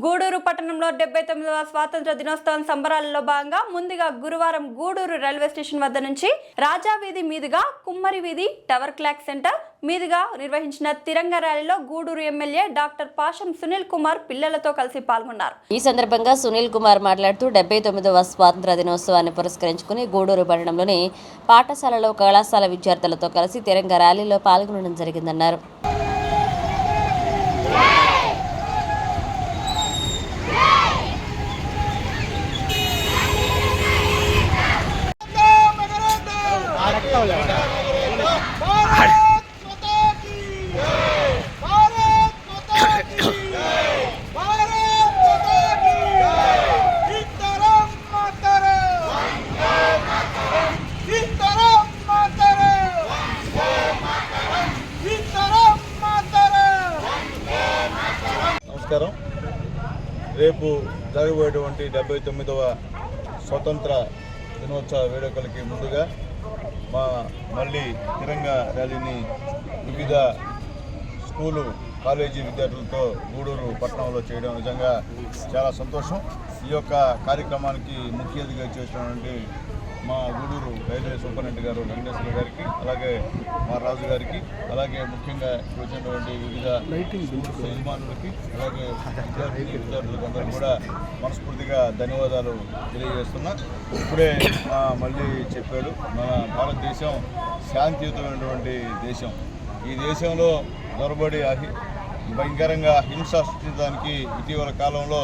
గూడూరు పట్టణంలో 79వ స్వాతంత్ర దినోత్సవం సంబరాలలో భాగంగా ముందుగా గురువారం గూడూరు రైల్వే స్టేషన్ వద్ద నుంచి రాజా వీధి మీదుగా కుమ్మరి వీధి టవర్ క్లాక్ సెంటర్ మీదుగా నిర్వహించిన తిరంగ ర్యాలీలో గూడూరు ఎమ్మెల్యే డాక్టర్ పాషం సునీల్ కుమార్ పిల్లలతో కలిసి పాల్గొన్నారు. ఈ సందర్భంగా సునీల్ కుమార్ మాట్లాడుతూ 79వ స్వాతంత్ర దినోత్సవాన్ని పురస్కరించుకుని గూడూరు పట్టణంలోని పాఠశాలలో కళాశాల విద్యార్థులతో కలిసి తిరంగ ర్యాలీలో పాల్గొనడం జరిగిందన్నారు. నమస్కారం. రేపు జరగబోయేటువంటి 79వ స్వతంత్ర దినోత్సవ వేడుకలకి ముందుగా మళ్ళీ తిరంగా ర్యాలీని వివిధ స్కూలు కాలేజీ విద్యార్థులతో గూడూరు పట్టణంలో చేయడం నిజంగా చాలా సంతోషం. ఈ యొక్క కార్యక్రమానికి ముఖ్య అతిథిగా చేసినటువంటి మా గూడూరు రైల్వే సూపరింటెండెంట్ గారు వెంకటేశ్వర గారికి, అలాగే మా రాజు గారికి, అలాగే ముఖ్యంగా వచ్చినటువంటి వివిధ యజమానులకి, అలాగే విద్యార్థులకు అందరూ కూడా మనస్ఫూర్తిగా ధన్యవాదాలు తెలియజేస్తున్నా. ఇప్పుడే మళ్ళీ చెప్పాడు, మన భారతదేశం శాంతియుతమైనటువంటి దేశం. ఈ దేశంలో దొరబడి భయంకరంగా హింస సృష్టించడానికి ఇటీవల కాలంలో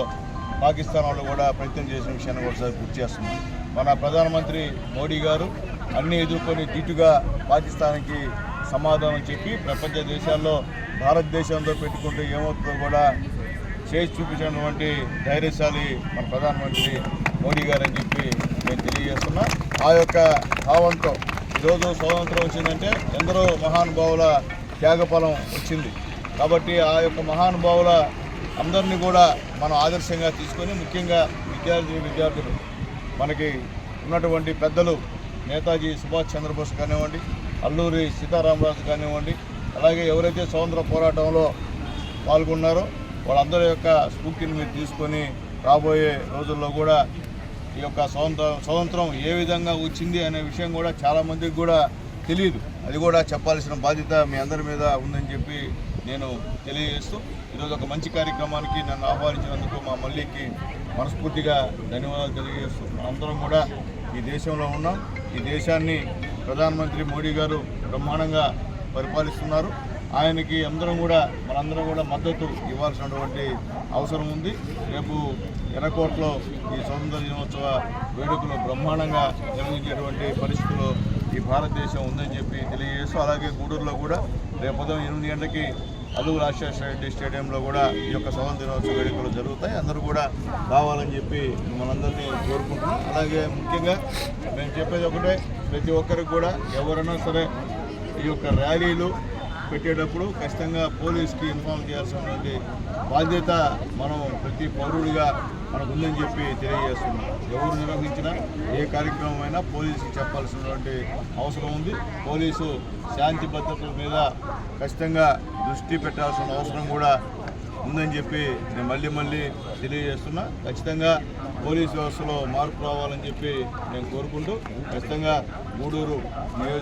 పాకిస్తాన్ వాళ్ళు కూడా ప్రయత్నం చేసిన విషయాన్ని ఒకసారి గుర్తు చేస్తున్నాం. మన ప్రధానమంత్రి మోడీ గారు అన్నీ ఎదుర్కొని ధీటుగా పాకిస్తాన్కి సమాధానం చెప్పి ప్రపంచ దేశాల్లో భారతదేశంతో పెట్టుకుంటే ఏమవుతుందో కూడా చేసి చూపించినటువంటి ధైర్యశాలి మన ప్రధానమంత్రి మోడీ గారు అని చెప్పి నేను తెలియజేస్తున్నా. ఆ యొక్క భావంతో ఈరోజు స్వాతంత్రం వచ్చిందంటే ఎందరో మహానుభావుల త్యాగఫలం వచ్చింది. కాబట్టి ఆ యొక్క మహానుభావుల అందరినీ కూడా మనం ఆదర్శంగా తీసుకొని, ముఖ్యంగా విద్యార్థులు మనకి ఉన్నటువంటి పెద్దలు నేతాజీ సుభాష్ చంద్రబోస్ కానివ్వండి, అల్లూరి సీతారామరాజు కానివ్వండి, అలాగే ఎవరైతే స్వాతంత్ర పోరాటంలో పాల్గొన్నారో వాళ్ళందరి యొక్క స్ఫూర్తిని మీరు తీసుకొని రాబోయే రోజుల్లో కూడా ఈ యొక్క స్వతంత్రం ఏ విధంగా వచ్చింది అనే విషయం కూడా చాలామందికి కూడా తెలియదు. అది కూడా చెప్పాల్సిన బాధ్యత మీ అందరి మీద ఉందని చెప్పి నేను తెలియజేస్తూ, ఈరోజు ఒక మంచి కార్యక్రమానికి నన్ను ఆహ్వానించినందుకు మా మల్లికి మనస్ఫూర్తిగా ధన్యవాదాలు తెలియజేస్తూ, అందరం కూడా ఈ దేశంలో ఉన్నాం. ఈ దేశాన్ని ప్రధానమంత్రి మోడీ గారు బ్రహ్మాండంగా పరిపాలిస్తున్నారు. ఆయనకి మనందరం కూడా మద్దతు ఇవ్వాల్సినటువంటి అవసరం ఉంది. రేపు ఎర్రకోటలో ఈ స్వాతంత్ర దినోత్సవ వేడుకలు బ్రహ్మాండంగా నిర్వహించేటువంటి పరిస్థితుల్లో ఈ భారతదేశం ఉందని చెప్పి తెలియజేస్తూ, అలాగే గూడూరులో కూడా రేపు ఉదయం 8 గంటలకి అల్లూరి రాజశేఖర రెడ్డి స్టేడియంలో కూడా ఈ యొక్క స్వాతంత్ర దినోత్సవ వేడుకలు జరుగుతాయి. అందరూ కూడా రావాలని చెప్పి మనందరినీ కోరుకుంటున్నాం. అలాగే ముఖ్యంగా మేము చెప్పేది ఒకటే, ప్రతి ఒక్కరికి కూడా ఎవరైనా సరే ఈ యొక్క ర్యాలీలు పెట్టేటప్పుడు ఖచ్చితంగా పోలీస్కి ఇన్ఫార్మ్ చేయాల్సినటువంటి బాధ్యత మనం ప్రతి పౌరుడిగా మనకు ఉందని చెప్పి తెలియజేస్తున్నాం. ఎవరు నిర్వహించినా ఏ కార్యక్రమం అయినా పోలీసుకి చెప్పాల్సినటువంటి అవసరం ఉంది. పోలీసు శాంతి భద్రతల మీద ఖచ్చితంగా దృష్టి పెట్టాల్సిన అవసరం కూడా ఉందని చెప్పి నేను మళ్ళీ తెలియజేస్తున్నా. ఖచ్చితంగా పోలీసు వ్యవస్థలో మార్పు రావాలని చెప్పి నేను కోరుకుంటూ, ఖచ్చితంగా గూడూరు